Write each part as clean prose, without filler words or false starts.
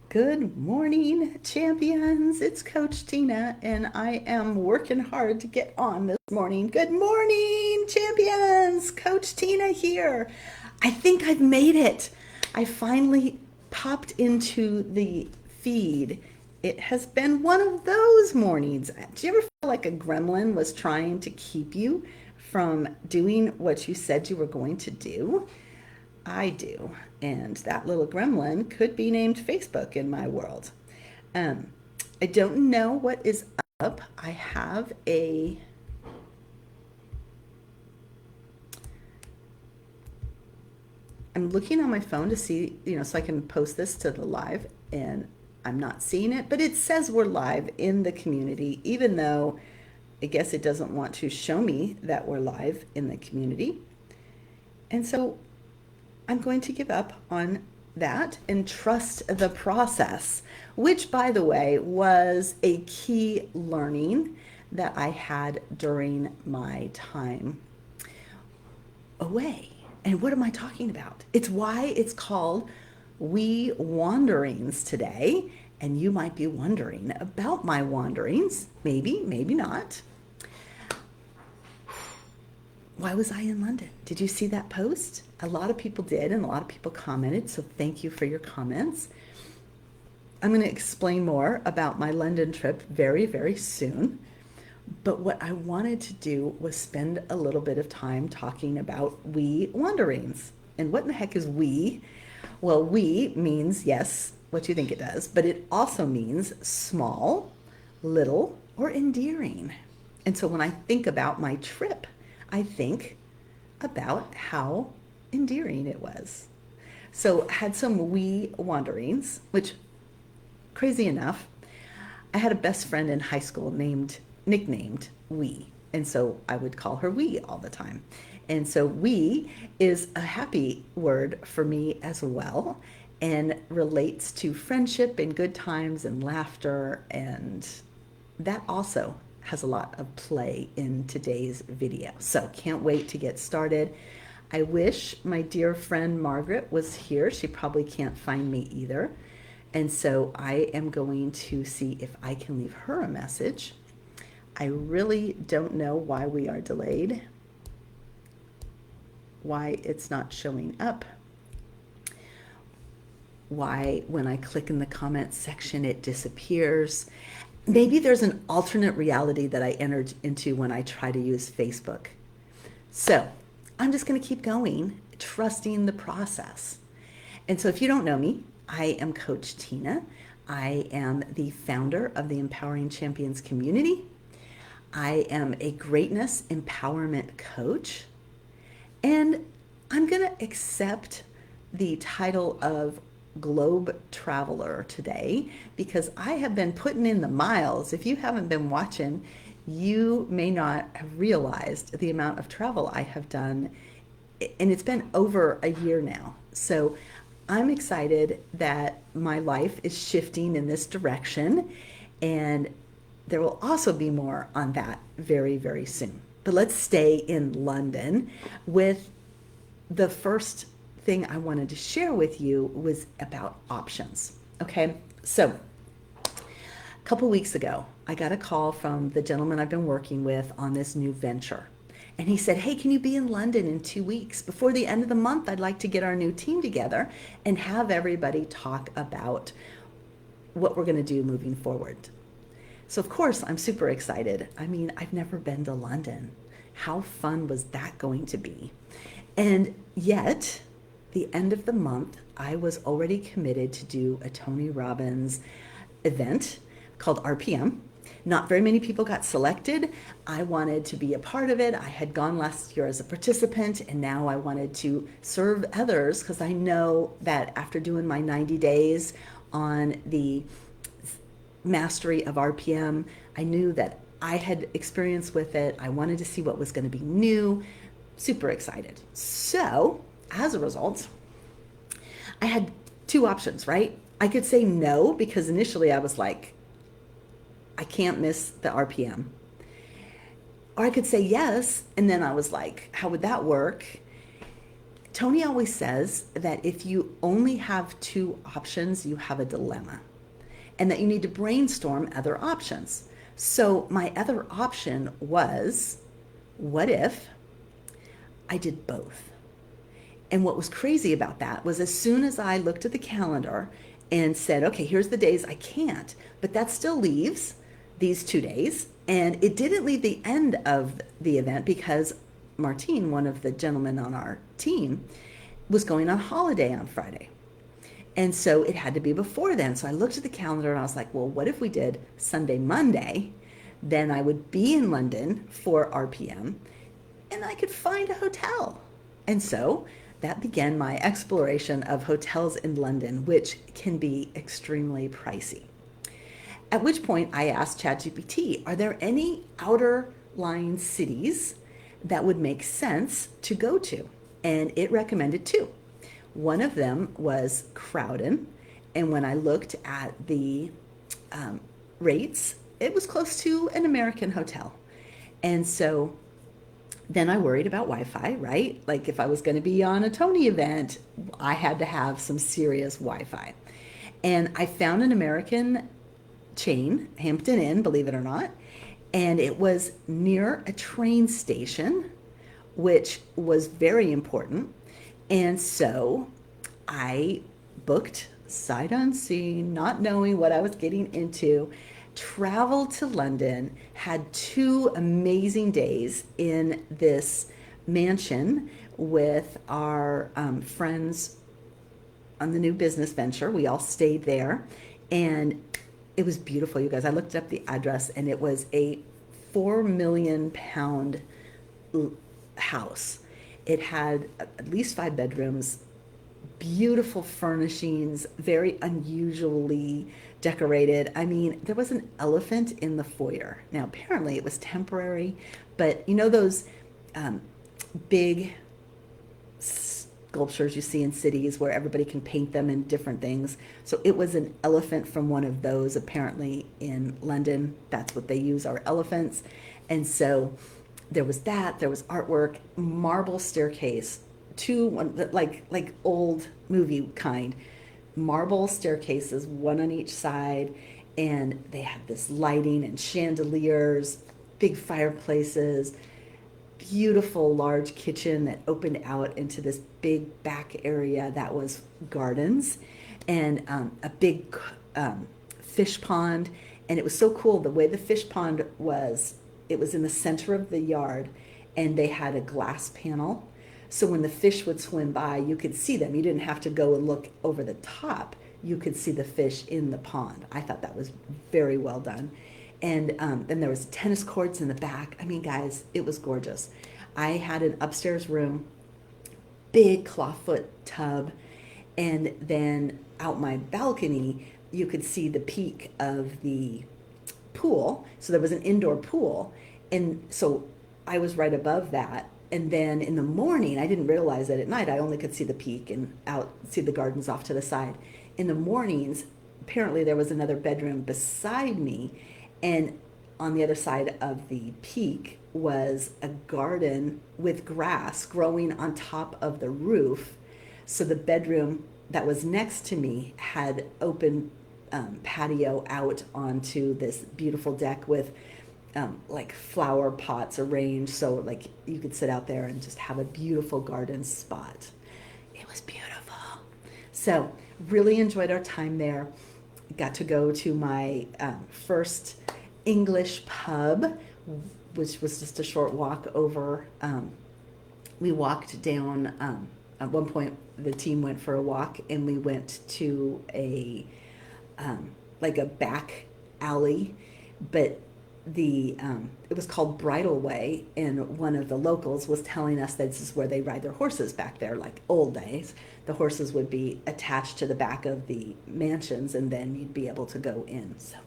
Good morning, champions. It's Coach Tina, and I am working hard to get on this morning. Good morning, champions. Coach Tina here. I think I've made it. I finally popped into the feed. It has been one of those mornings. Do you ever feel like a gremlin was trying to keep you from doing what you said you were going to do? I do. And that little gremlin could be named Facebook in my world. Um, I don't know what is up. I have I'm looking on my phone to see, so I can post this to the live, and I'm not seeing it, but it says we're live in the community, even though I guess it doesn't want to show me that we're live in the community. And so I'm going to give up on that and trust the process, which, by the way, was a key learning that I had during my time away. And what am I talking about? It's why it's called We Wanderings today. And you might be wondering about my wanderings. Maybe, maybe not. Why was I in London? Did you see that post? A lot of people did, and a lot of people commented, so thank you for your comments. I'm going to explain more about my London trip very, very soon. But what I wanted to do was spend a little bit of time talking about we wanderings. And what in the heck is we? Well, we means, yes, what you think it does, but it also means small, little, or endearing. And so when I think about my trip, I think about how endearing it was. So I had some wee wanderings, which, crazy enough, I had a best friend in high school nicknamed Wee. And so I would call her Wee all the time. And so Wee is a happy word for me as well, and relates to friendship and good times and laughter. And that also has a lot of play in today's video. So can't wait to get started. I wish my dear friend Margaret was here. She probably can't find me either. And so I am going to see if I can leave her a message. I really don't know why we are delayed, why it's not showing up, why when I click in the comments section it disappears. Maybe there's an alternate reality that I entered into when I try to use Facebook. So I'm just going to keep going, trusting the process. And so if you don't know me, I am Coach Tina. I am the founder of the Empowering Champions community. I am a greatness empowerment coach. And I'm going to accept the title of globe traveler today because I have been putting in the miles. If you haven't been watching, you may not have realized the amount of travel I have done, and it's been over a year now. So I'm excited that my life is shifting in this direction, and there will also be more on that very, very soon. But let's stay in London with the first thing I wanted to share with you was about options. Okay, so a couple weeks ago, I got a call from the gentleman I've been working with on this new venture. And he said, hey, can you be in London in 2 weeks? Before the end of the month, I'd like to get our new team together and have everybody talk about what we're going to do moving forward. So, of course, I'm super excited. I mean, I've never been to London. How fun was that going to be? And yet, the end of the month, I was already committed to do a Tony Robbins event called RPM. Not very many people got selected. I wanted to be a part of it. I had gone last year as a participant, and now I wanted to serve others because I know that after doing my 90 days on the mastery of RPM, I knew that I had experience with it. I wanted to see what was going to be new. Super excited. So, as a result, I had two options, right? I could say no because initially I was like, I can't miss the RPM. Or I could say yes, and then I was like, how would that work? Tony always says that if you only have two options, you have a dilemma, and that you need to brainstorm other options. So my other option was, what if I did both? And what was crazy about that was as soon as I looked at the calendar and said, okay, here's the days I can't, but that still leaves these 2 days. And it didn't leave the end of the event because Martine, one of the gentlemen on our team, was going on holiday on Friday. And so it had to be before then. So I looked at the calendar and I was like, well, what if we did Sunday, Monday? Then I would be in London for RPM and I could find a hotel. And so that began my exploration of hotels in London, which can be extremely pricey. At which point I asked ChatGPT, are there any outer line cities that would make sense to go to? And it recommended two. One of them was Crowden. And when I looked at the rates, it was close to an American hotel. And so then I worried about Wi-Fi, right? Like if I was going to be on a Tony event, I had to have some serious Wi-Fi. And I found an American chain, Hampton Inn, believe it or not, and it was near a train station, which was very important. And so I booked sight unseen, not knowing what I was getting into, traveled to London, had 2 amazing days in this mansion with our friends on the new business venture. We all stayed there and it was beautiful, you guys. I looked up the address and it was a £4 million house. It had at least 5 bedrooms, beautiful furnishings, very unusually decorated. I mean, there was an elephant in the foyer. Now, apparently it was temporary, but you know those big sculptures you see in cities where everybody can paint them in different things. So it was an elephant from one of those, apparently in London. That's what they use, are elephants. And so there was that, there was artwork, marble staircase, like old movie kind, marble staircases, one on each side, and they had this lighting and chandeliers, big fireplaces, beautiful large kitchen that opened out into this big back area that was gardens, and a big fish pond. And it was so cool the way the fish pond was. It was in the center of the yard, and they had a glass panel. So when the fish would swim by, you could see them. You didn't have to go and look over the top. You could see the fish in the pond. I thought that was very well done. And then there was tennis courts in the back. I mean, guys, it was gorgeous. I had an upstairs room, big clawfoot tub, and then out my balcony, you could see the peak of the pool. So there was an indoor pool. And so I was right above that. And then in the morning, I didn't realize that at night I only could see the peak and see the gardens off to the side. In the mornings, apparently there was another bedroom beside me, and on the other side of the peak was a garden with grass growing on top of the roof. So the bedroom that was next to me had open patio out onto this beautiful deck with like flower pots arranged, so like you could sit out there and just have a beautiful garden spot. It was beautiful. So really enjoyed our time there. Got to go to my first English pub, which was just a short walk over. We walked down, at one point the team went for a walk, and we went to a like a back alley, but it was called Bridle Way, and one of the locals was telling us that this is where they ride their horses back there, like old days. The horses would be attached to the back of the mansions, and then you'd be able to go in. So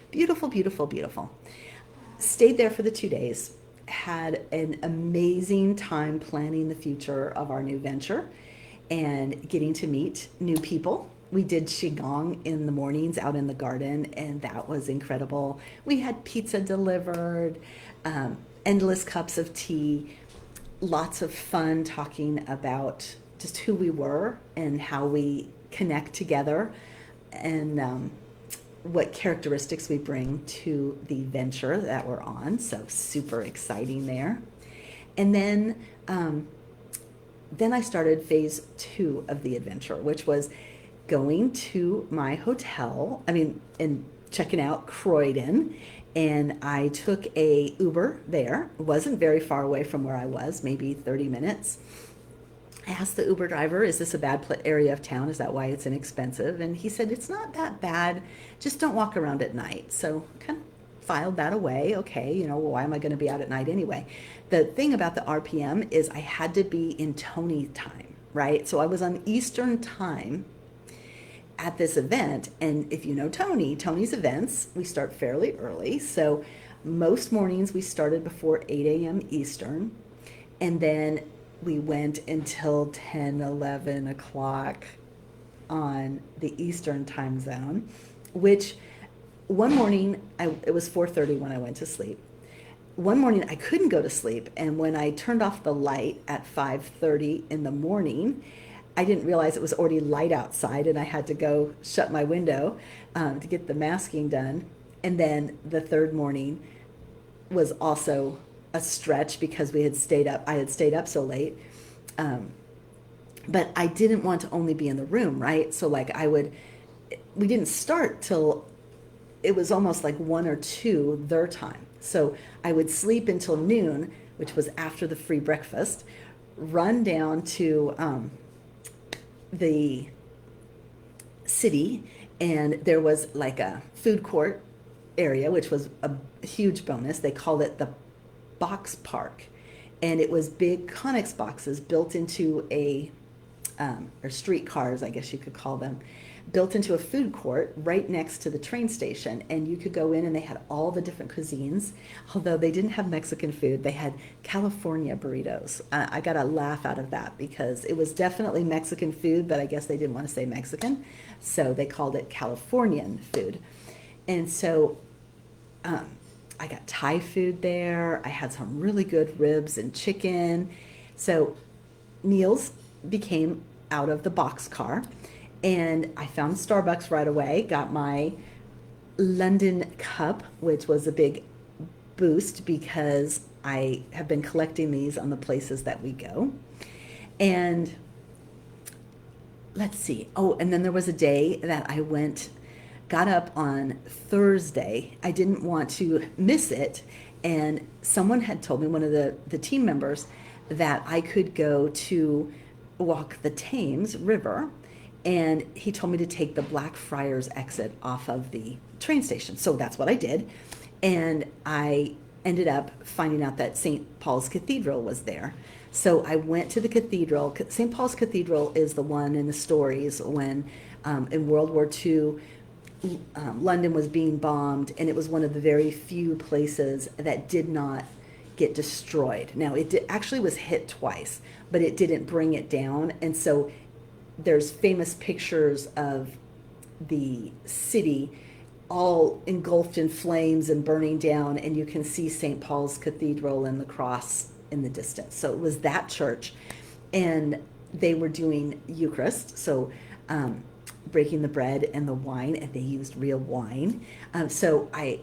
beautiful, beautiful, beautiful. Stayed there for the 2 days, had an amazing time planning the future of our new venture and getting to meet new people. We did Qigong in the mornings out in the garden, and that was incredible. We had pizza delivered, endless cups of tea, lots of fun talking about just who we were and how we connect together, and what characteristics we bring to the venture that we're on. So super exciting there. And then I started phase 2 of the adventure, which was going to my hotel, and checking out Croydon. And I took a Uber there. It wasn't very far away from where I was, maybe 30 minutes. I asked the Uber driver, is this a bad area of town? Is that why it's inexpensive? And he said, it's not that bad. Just don't walk around at night. So kind of filed that away. Okay, why am I going to be out at night anyway? The thing about the RPM is I had to be in Tony time, right? So I was on Eastern time at this event. And if you know Tony's events, we start fairly early. So most mornings we started before 8 a.m. Eastern. And then we went until 10, 11 o'clock on the Eastern time zone, which one morning, it was 4:30 when I went to sleep. One morning I couldn't go to sleep, and when I turned off the light at 5:30 in the morning, I didn't realize it was already light outside, and I had to go shut my window to get the masking done. And then the third morning was also a stretch because I had stayed up so late. But I didn't want to only be in the room, right? So we didn't start till it was almost like 1 or 2 their time. So I would sleep until noon, which was after the free breakfast, run down to the city, and there was like a food court area, which was a huge bonus. They called it the box park, and it was big Conex boxes built into or street cars, I guess you could call them, built into a food court right next to the train station. And you could go in, and they had all the different cuisines. Although they didn't have Mexican food, they had California burritos. I got a laugh out of that because it was definitely Mexican food, but I guess they didn't want to say Mexican, so they called it Californian food. And so I got Thai food there. I had some really good ribs and chicken. So meals became out of the box car. And I found Starbucks right away, got my London cup, which was a big boost because I have been collecting these on the places that we go. And let's see. Oh, and then there was a day that I got up on Thursday. I didn't want to miss it. And someone had told me, one of the team members, that I could go to walk the Thames River. And he told me to take the Blackfriars exit off of the train station. So that's what I did. And I ended up finding out that St. Paul's Cathedral was there. So I went to the cathedral. St. Paul's Cathedral is the one in the stories when in World War II, London was being bombed, and it was one of the very few places that did not get destroyed. Now, actually was hit twice, but it didn't bring it down. And so there's famous pictures of the city all engulfed in flames and burning down, and you can see St. Paul's Cathedral and the cross in the distance. So it was that church, and they were doing Eucharist, so breaking the bread and the wine, and they used real wine. So I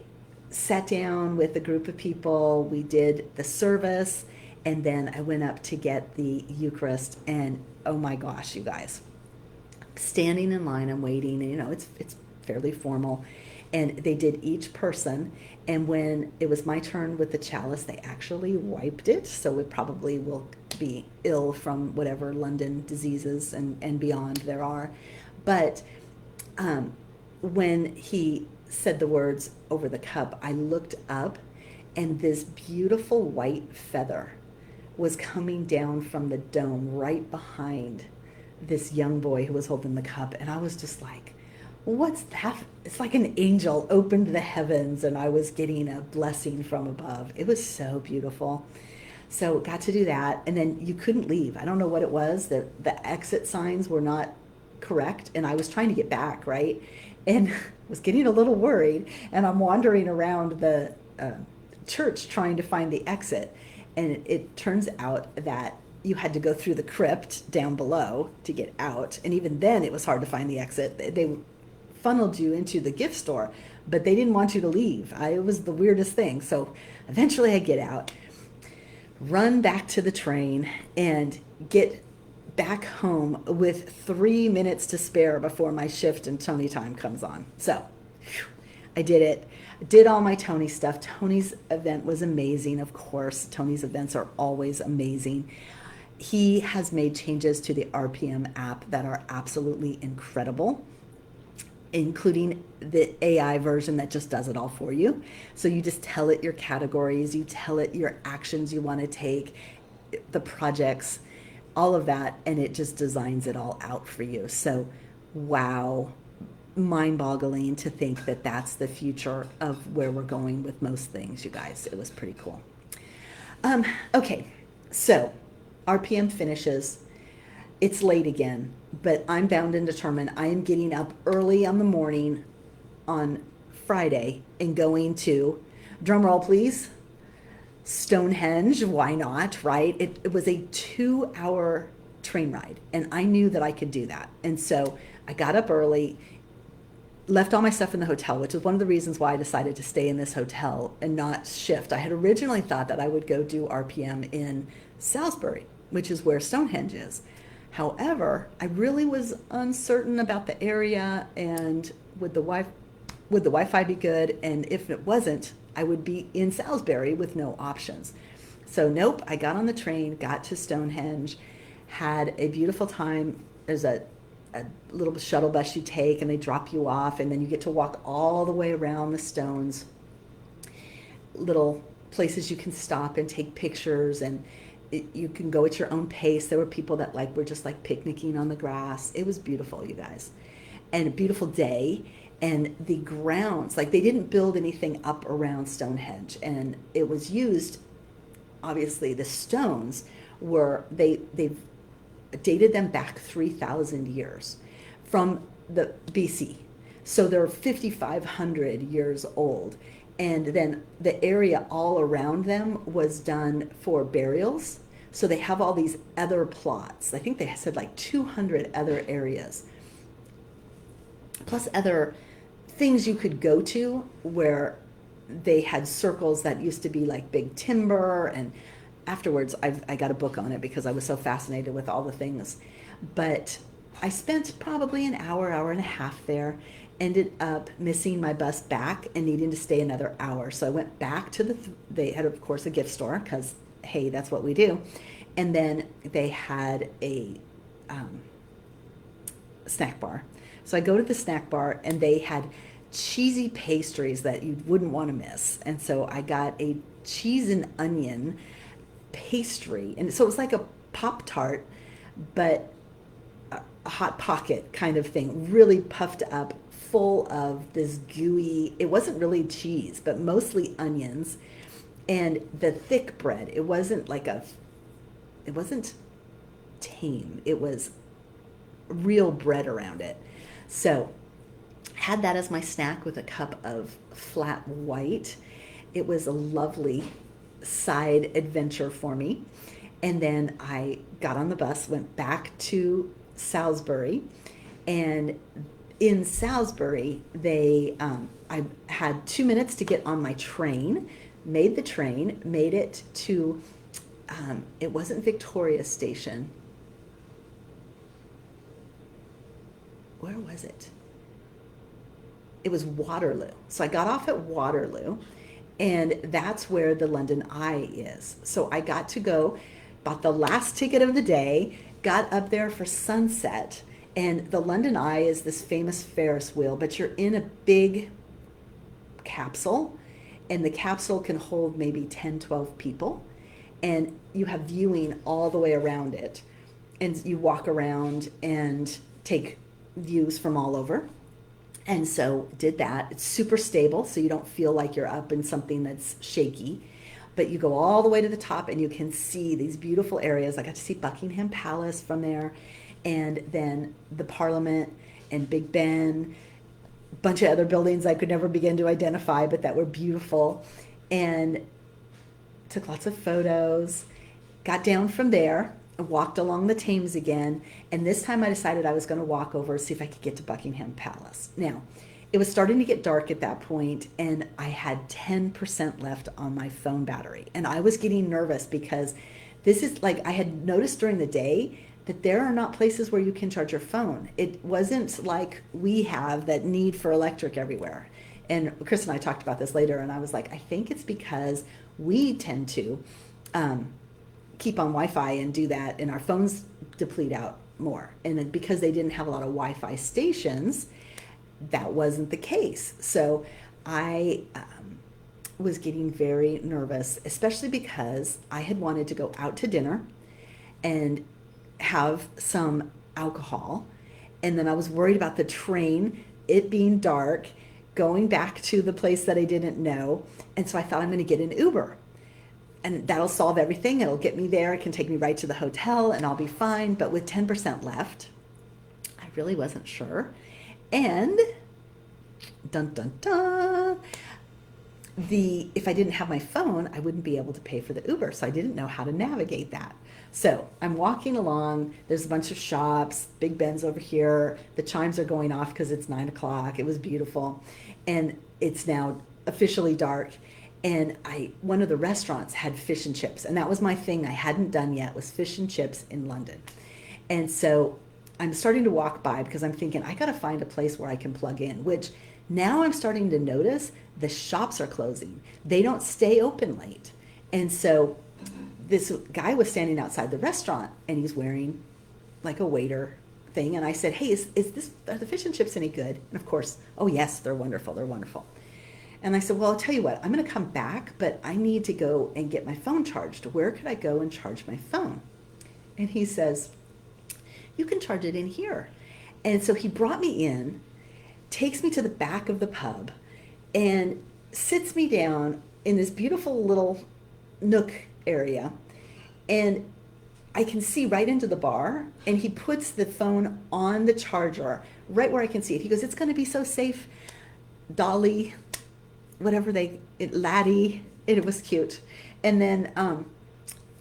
sat down with a group of people, we did the service, and then I went up to get the Eucharist, and oh my gosh, you guys, standing in line and waiting, and it's fairly formal, and they did each person, and when it was my turn with the chalice, they actually wiped it, so it probably will be ill from whatever London diseases and beyond there are. But when he said the words over the cup, I looked up, and this beautiful white feather was coming down from the dome right behind this young boy who was holding the cup. And I was just like, what's that? It's like an angel opened the heavens, and I was getting a blessing from above. It was so beautiful. So got to do that, and then you couldn't leave. I don't know what it was. The exit signs were not correct, and I was trying to get back, right? And was getting a little worried, and I'm wandering around the church trying to find the exit. And it turns out that you had to go through the crypt down below to get out. And even then it was hard to find the exit. They funneled you into the gift store, but they didn't want you to leave. It was the weirdest thing. So eventually I get out, run back to the train, and get back home with 3 minutes to spare before my shift and Tony time comes on. So I did it. Did all my Tony stuff. Tony's event was amazing. Of course, Tony's events are always amazing. He has made changes to the RPM app that are absolutely incredible, including the AI version that just does it all for you. So you just tell it your categories, you tell it your actions you want to take, the projects, all of that, and it just designs it all out for you. So, wow, mind-boggling to think that that's the future of where we're going with most things, you guys. It was pretty cool. Okay, so RPM finishes. It's late again, but I'm bound and determined. I am getting up early on the morning on Friday and going to, drum roll please, Stonehenge. Why not, right? It was a 2-hour train ride, and I knew that I could do that. And so I got up early, left all my stuff in the hotel, which is one of the reasons why I decided to stay in this hotel and not shift. I had originally thought that I would go do RPM in Salisbury, which is where Stonehenge is. However, I really was uncertain about the area and would the Wi-Fi be good? And if it wasn't, I would be in Salisbury with no options. So nope, I got on the train, got to Stonehenge, had a beautiful time. There's a little shuttle bus you take and they drop you off, and then you get to walk all the way around the stones, little places you can stop and take pictures, and you can go at your own pace. There were people that were just picnicking on the grass. It was beautiful, you guys, and a beautiful day. And the grounds, they didn't build anything up around Stonehenge, and it was used, obviously the stones were, they've dated them back 3,000 years from the BC. So they're 5,500 years old. And then the area all around them was done for burials. So they have all these other plots. I think they said 200 other areas, plus other things you could go to where they had circles that used to be big timber. And afterwards, I got a book on it because I was so fascinated with all the things. But I spent probably an hour and a half there, ended up missing my bus back and needing to stay another hour. So I went back to they had, of course, a gift store because, hey, that's what we do. And then they had a snack bar. So I go to the snack bar, and they had cheesy pastries that you wouldn't want to miss. And so I got a cheese and onion pastry, and so it was like a Pop-Tart, but a Hot Pocket kind of thing, really puffed up, full of this gooey, it wasn't really cheese, but mostly onions, and the thick bread. It wasn't it wasn't tame, it was real bread around it. So had that as my snack with a cup of flat white. It was a lovely side adventure for me. And then I got on the bus, went back to Salisbury, and in Salisbury, I had 2 minutes to get on my train, made the train, made it to, it wasn't Victoria Station. Where was it? It was Waterloo. So I got off at Waterloo, and that's where the London Eye is. So I got to go, bought the last ticket of the day, got up there for sunset. And the London Eye is this famous Ferris wheel, but you're in a big capsule, and the capsule can hold maybe 10, 12 people. And you have viewing all the way around it. And you walk around and take views from all over. And so did that. It's super stable, so you don't feel like you're up in something that's shaky. But you go all the way to the top, and you can see these beautiful areas. I got to see Buckingham Palace from there, and then the Parliament and Big Ben, a bunch of other buildings I could never begin to identify, but that were beautiful. And took lots of photos, got down from there, walked along the Thames again, and this time I decided I was going to walk over, see if I could get to Buckingham Palace. Now, it was starting to get dark at that point, and I had 10% left on my phone battery. And I was getting nervous because this is like, I had noticed during the day that there are not places where you can charge your phone. It wasn't like we have that need for electric everywhere. And Chris and I talked about this later, and I was like, I think it's because we tend to keep on Wi-Fi and do that, and our phones deplete out more. And then because they didn't have a lot of Wi-Fi stations, that wasn't the case. So I was getting very nervous, especially because I had wanted to go out to dinner and have some alcohol. And then I was worried about the train, it being dark, going back to the place that I didn't know. And so I thought, I'm going to get an Uber. And that'll solve everything. It'll get me there. It can take me right to the hotel and I'll be fine. But with 10% left, I really wasn't sure. And dun dun dun, if I didn't have my phone, I wouldn't be able to pay for the Uber. So I didn't know how to navigate that. So I'm walking along. There's a bunch of shops, Big Ben's over here. The chimes are going off because it's 9 o'clock. It was beautiful. And it's now officially dark. And one of the restaurants had fish and chips. And that was my thing I hadn't done yet, was fish and chips in London. And so I'm starting to walk by because I'm thinking, I got to find a place where I can plug in, which now I'm starting to notice the shops are closing. They don't stay open late. And so this guy was standing outside the restaurant and he's wearing like a waiter thing. And I said, hey, are the fish and chips any good? And of course, oh yes, they're wonderful. They're wonderful. And I said, well, I'll tell you what, I'm going to come back, but I need to go and get my phone charged. Where could I go and charge my phone? And he says, you can charge it in here. And so he brought me in, takes me to the back of the pub, and sits me down in this beautiful little nook area. And I can see right into the bar, and he puts the phone on the charger right where I can see it. He goes, it's going to be so safe, Dolly, whatever laddie. It was cute. And then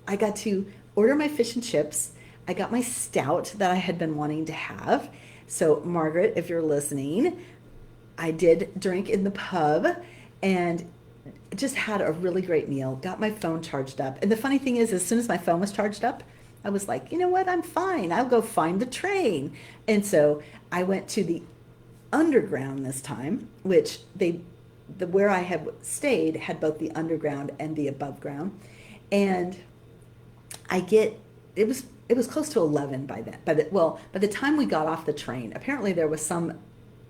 I got to order my fish and chips. I got my stout that I had been wanting to have. So Margaret, if you're listening, I did drink in the pub and just had a really great meal, got my phone charged up. And the funny thing is, as soon as my phone was charged up, I was like, you know what, I'm fine. I'll go find the train. And so I went to the underground this time, which where I had stayed had both the underground and the above ground. And it was close to 11 by then. By the time we got off the train, apparently there was some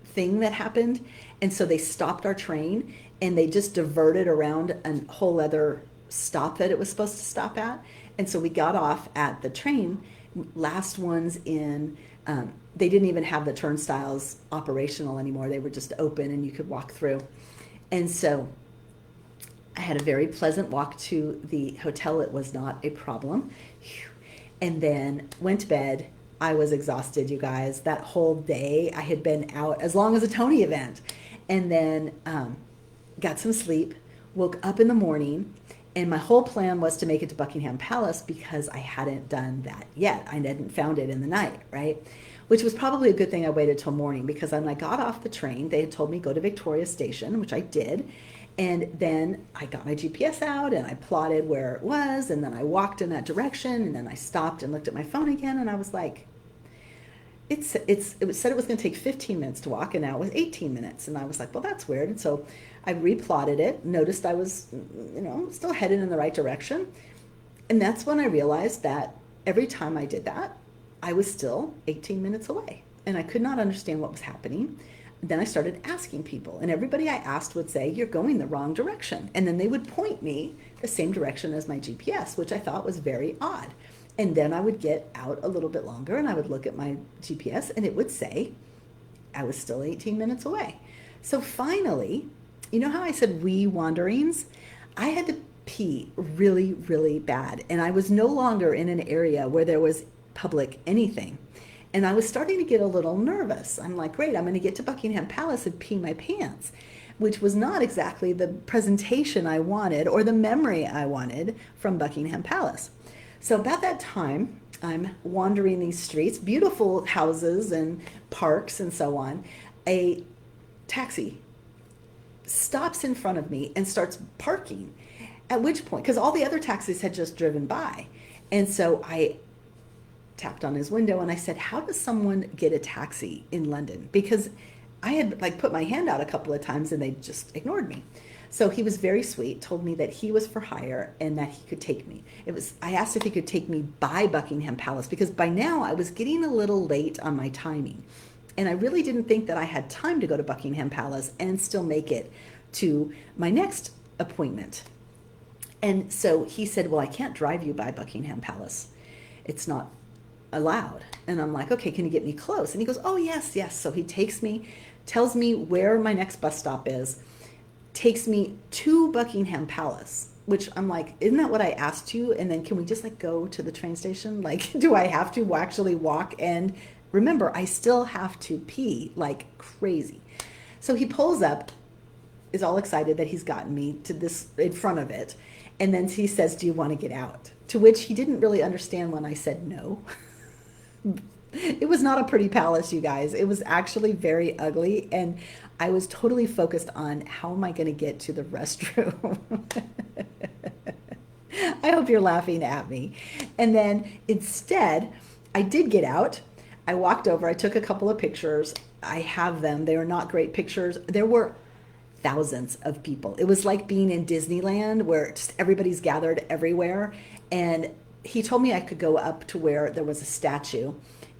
thing that happened. And so they stopped our train and they just diverted around a whole other stop that it was supposed to stop at. And so we got off at the train, last ones in, they didn't even have the turnstiles operational anymore. They were just open and you could walk through. And so I had a very pleasant walk to the hotel. It was not a problem. And then went to bed. I was exhausted, you guys. That whole day I had been out as long as a Tony event. And then got some sleep, woke up in the morning, and my whole plan was to make it to Buckingham Palace because I hadn't done that yet. I hadn't found it in the night, right? Which was probably a good thing I waited till morning, because when I got off the train, they had told me go to Victoria Station, which I did. And then I got my GPS out and I plotted where it was, and then I walked in that direction, and then I stopped and looked at my phone again, and I was like, it said it was going to take 15 minutes to walk, and now it was 18 minutes. And I was like, well, that's weird. And so I replotted it, noticed I was, still headed in the right direction. And that's when I realized that every time I did that, I was still 18 minutes away, and I could not understand what was happening. Then I started asking people, and everybody I asked would say, you're going the wrong direction. And then they would point me the same direction as my GPS, which I thought was very odd. And then I would get out a little bit longer and I would look at my GPS and it would say I was still 18 minutes away. So finally, you know how I said wee wanderings? I had to pee really, really bad. And I was no longer in an area where there was public anything. And I was starting to get a little nervous. I'm like, great, I'm going to get to Buckingham Palace and pee my pants, which was not exactly the presentation I wanted or the memory I wanted from Buckingham Palace. So about that time, I'm wandering these streets, beautiful houses and parks and so on. A taxi stops in front of me and starts parking. At which point, because all the other taxis had just driven by. And so I tapped on his window and I said, how does someone get a taxi in London? Because I had like put my hand out a couple of times and they just ignored me. So he was very sweet, told me that he was for hire and that he could take me. I asked if he could take me by Buckingham Palace because by now I was getting a little late on my timing. And I really didn't think that I had time to go to Buckingham Palace and still make it to my next appointment. And so he said, well, I can't drive you by Buckingham Palace. It's not allowed. And I'm like, okay, can you get me close? And he goes, oh, yes, yes. So he takes me, tells me where my next bus stop is, takes me to Buckingham Palace, which I'm like, isn't that what I asked you? And then can we just like go to the train station? Like, do I have to actually walk? And remember, I still have to pee like crazy. So he pulls up, is all excited that he's gotten me to this in front of it. And then he says, do you want to get out? To which he didn't really understand when I said no. It was not a pretty palace, you guys. It was actually very ugly. And I was totally focused on how am I going to get to the restroom? I hope you're laughing at me. And then instead, I did get out. I walked over. I took a couple of pictures. I have them. They were not great pictures. There were thousands of people. It was like being in Disneyland where just everybody's gathered everywhere. And he told me I could go up to where there was a statue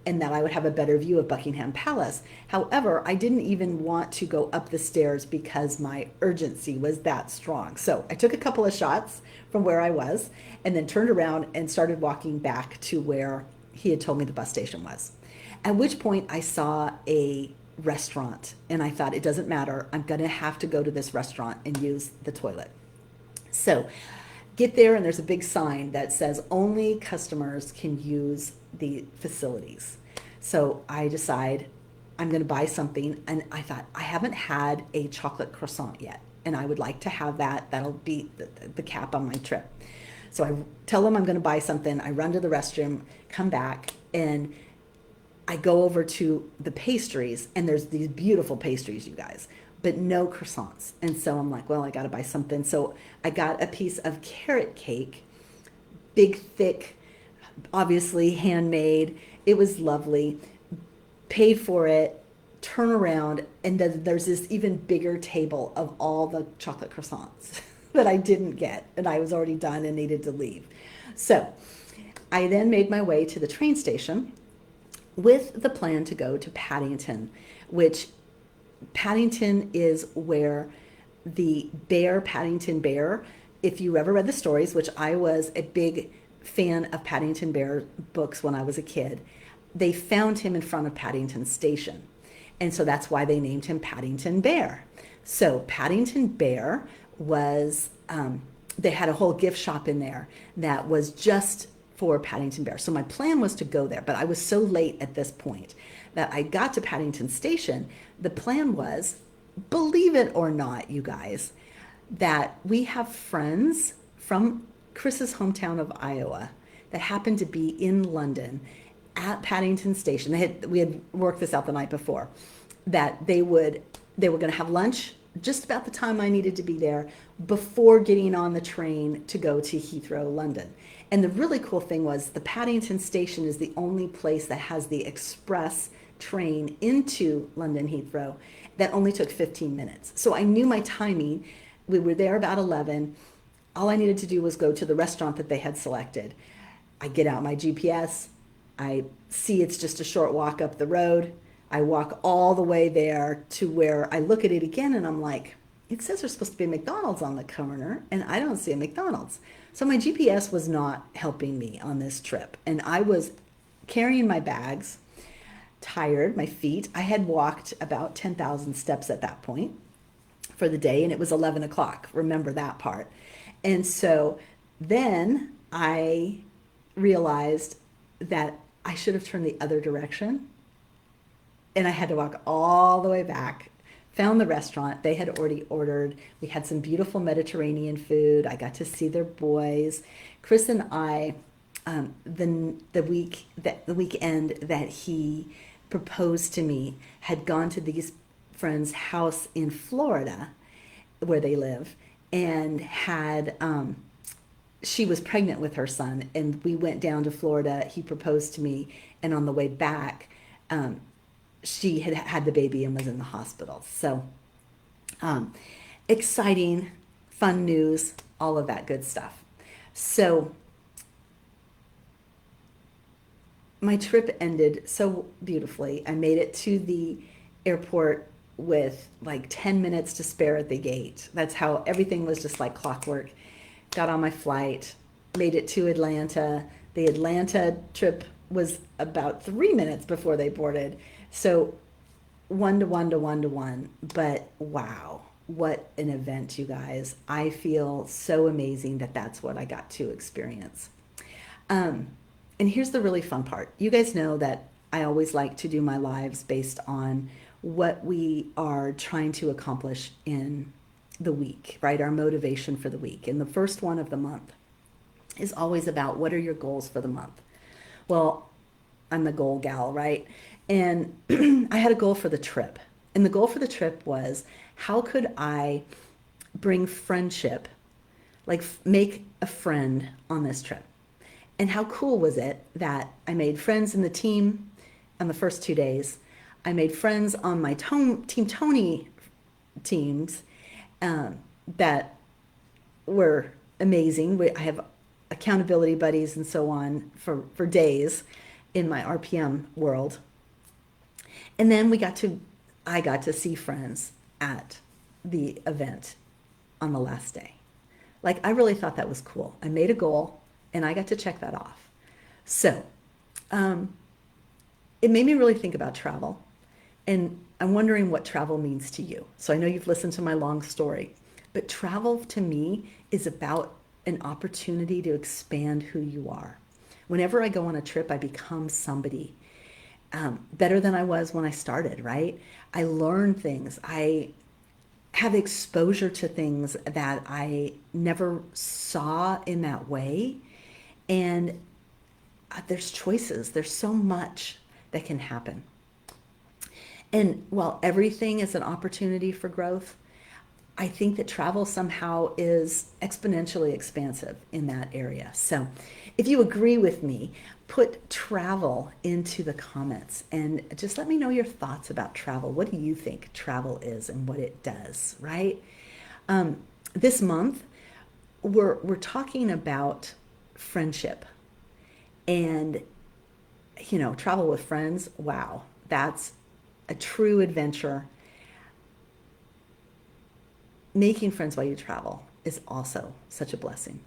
and that I would have a better view of Buckingham Palace. However, I didn't even want to go up the stairs because my urgency was that strong. So I took a couple of shots from where I was and then turned around and started walking back to where he had told me the bus station was. At which point I saw a restaurant and I thought, it doesn't matter. I'm going to have to go to this restaurant and use the toilet. So get there and there's a big sign that says only customers can use the facilities. So I decide I'm going to buy something and I thought I haven't had a chocolate croissant yet and I would like to have that. That'll be the cap on my trip. So I tell them I'm going to buy something. I run to the restroom, come back, and I go over to the pastries and there's these beautiful pastries, you guys, but no croissants. And so I'm like, well, I got to buy something. So I got a piece of carrot cake, big, thick, obviously handmade. It was lovely. Paid for it, turn around, and then there's this even bigger table of all the chocolate croissants that I didn't get. And I was already done and needed to leave. So I then made my way to the train station with the plan to go to Paddington, which Paddington is where the bear, Paddington Bear, if you ever read the stories, which I was a big fan of Paddington Bear books when I was a kid, they found him in front of Paddington Station. And so that's why they named him Paddington Bear. So Paddington Bear was, they had a whole gift shop in there that was just for Paddington Bear. So my plan was to go there, but I was so late at this point that I got to Paddington Station. The plan was, believe it or not, you guys, that we have friends from Chris's hometown of Iowa that happened to be in London at Paddington Station. We had worked this out the night before, that they were going to have lunch just about the time I needed to be there before getting on the train to go to Heathrow, London. And the really cool thing was the Paddington Station is the only place that has the express train into London Heathrow that only took 15 minutes. So I knew my timing. We were there about 11. All I needed to do was go to the restaurant that they had selected. I get out my GPS. I see it's just a short walk up the road. I walk all the way there to where I look at it again and I'm like, it says there's supposed to be a McDonald's on the corner and I don't see a McDonald's. So my GPS was not helping me on this trip. And I was carrying my bags, tired, my feet. I had walked about 10,000 steps at that point for the day and it was 11 o'clock. Remember that part. And so then I realized that I should have turned the other direction and I had to walk all the way back. Found the restaurant. They had already ordered. We had some beautiful Mediterranean food. I got to see their boys. Chris and I the weekend that he proposed to me had gone to these friends' house in Florida where they live, and had she was pregnant with her son, and we went down to Florida. He proposed to me, and on the way back, she had had the baby and was in the hospital. So exciting, fun news, all of that good stuff. So my trip ended so beautifully. I made it to the airport with like 10 minutes to spare at the gate. That's how everything was, just like clockwork. Got on my flight, made it to Atlanta. The Atlanta trip was about 3 minutes before they boarded. So 1 to 1 to 1 to 1. But wow, what an event, you guys. I feel so amazing that that's what I got to experience. And here's the really fun part. You guys know that I always like to do my lives based on what we are trying to accomplish in the week, right? Our motivation for the week. And the first one of the month is always about, what are your goals for the month? Well, I'm the goal gal, right? And I had a goal for the trip. And the goal for the trip was, how could I bring friendship, like make a friend on this trip? And how cool was it that I made friends in the team on the first 2 days? I made friends on my Team Tony teams that were amazing. I have accountability buddies and so on for days in my RPM world. And then I got to see friends at the event on the last day. Like, I really thought that was cool. I made a goal, and I got to check that off. So it made me really think about travel. And I'm wondering what travel means to you. So I know you've listened to my long story, but travel to me is about an opportunity to expand who you are. Whenever I go on a trip, I become somebody better than I was when I started, right? I learn things. I have exposure to things that I never saw in that way. And there's choices. There's so much that can happen. And while everything is an opportunity for growth, I think that travel somehow is exponentially expansive in that area. So if you agree with me, put travel into the comments and just let me know your thoughts about travel. What do you think travel is and what it does, right? This month, we're talking about friendship. And, travel with friends, wow, that's a true adventure. Making friends while you travel is also such a blessing.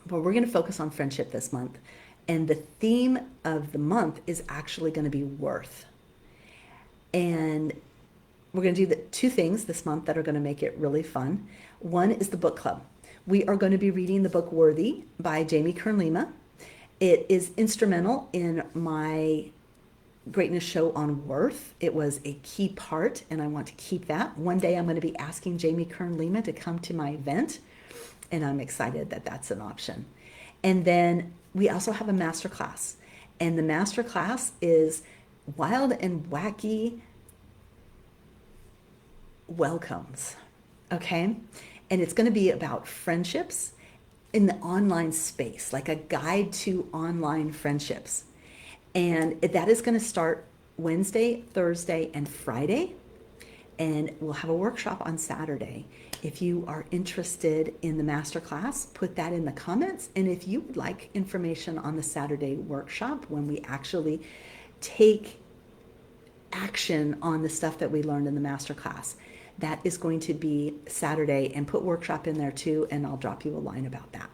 But we're going to focus on friendship this month. And the theme of the month is actually going to be worth. And we're going to do the 2 things this month that are going to make it really fun. One is the book club. We are going to be reading the book Worthy by Jamie Kern-Lima. It is instrumental in my greatness show on worth. It was a key part, and I want to keep that. One day I'm going to be asking Jamie Kern-Lima to come to my event, and I'm excited that that's an option. And then we also have a masterclass, and the masterclass is wild and wacky welcomes, okay? And it's going to be about friendships in the online space, like a guide to online friendships. And that is going to start Wednesday, Thursday, and Friday. And we'll have a workshop on Saturday. If you are interested in the masterclass, put that in the comments. And if you would like information on the Saturday workshop, when we actually take action on the stuff that we learned in the masterclass, that is going to be Saturday, and put workshop in there too, and I'll drop you a line about that.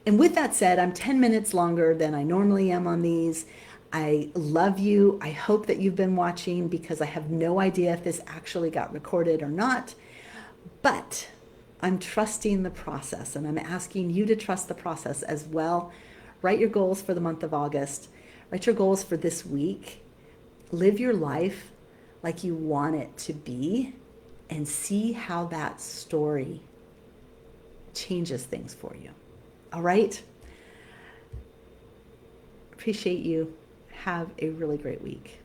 And with that said, I'm 10 minutes longer than I normally am on these. I love you. I hope that you've been watching, because I have no idea if this actually got recorded or not, but I'm trusting the process, and I'm asking you to trust the process as well. Write your goals for the month of August. Write your goals for this week. Live your life like you want it to be, and see how that story changes things for you. All right? Appreciate you. Have a really great week.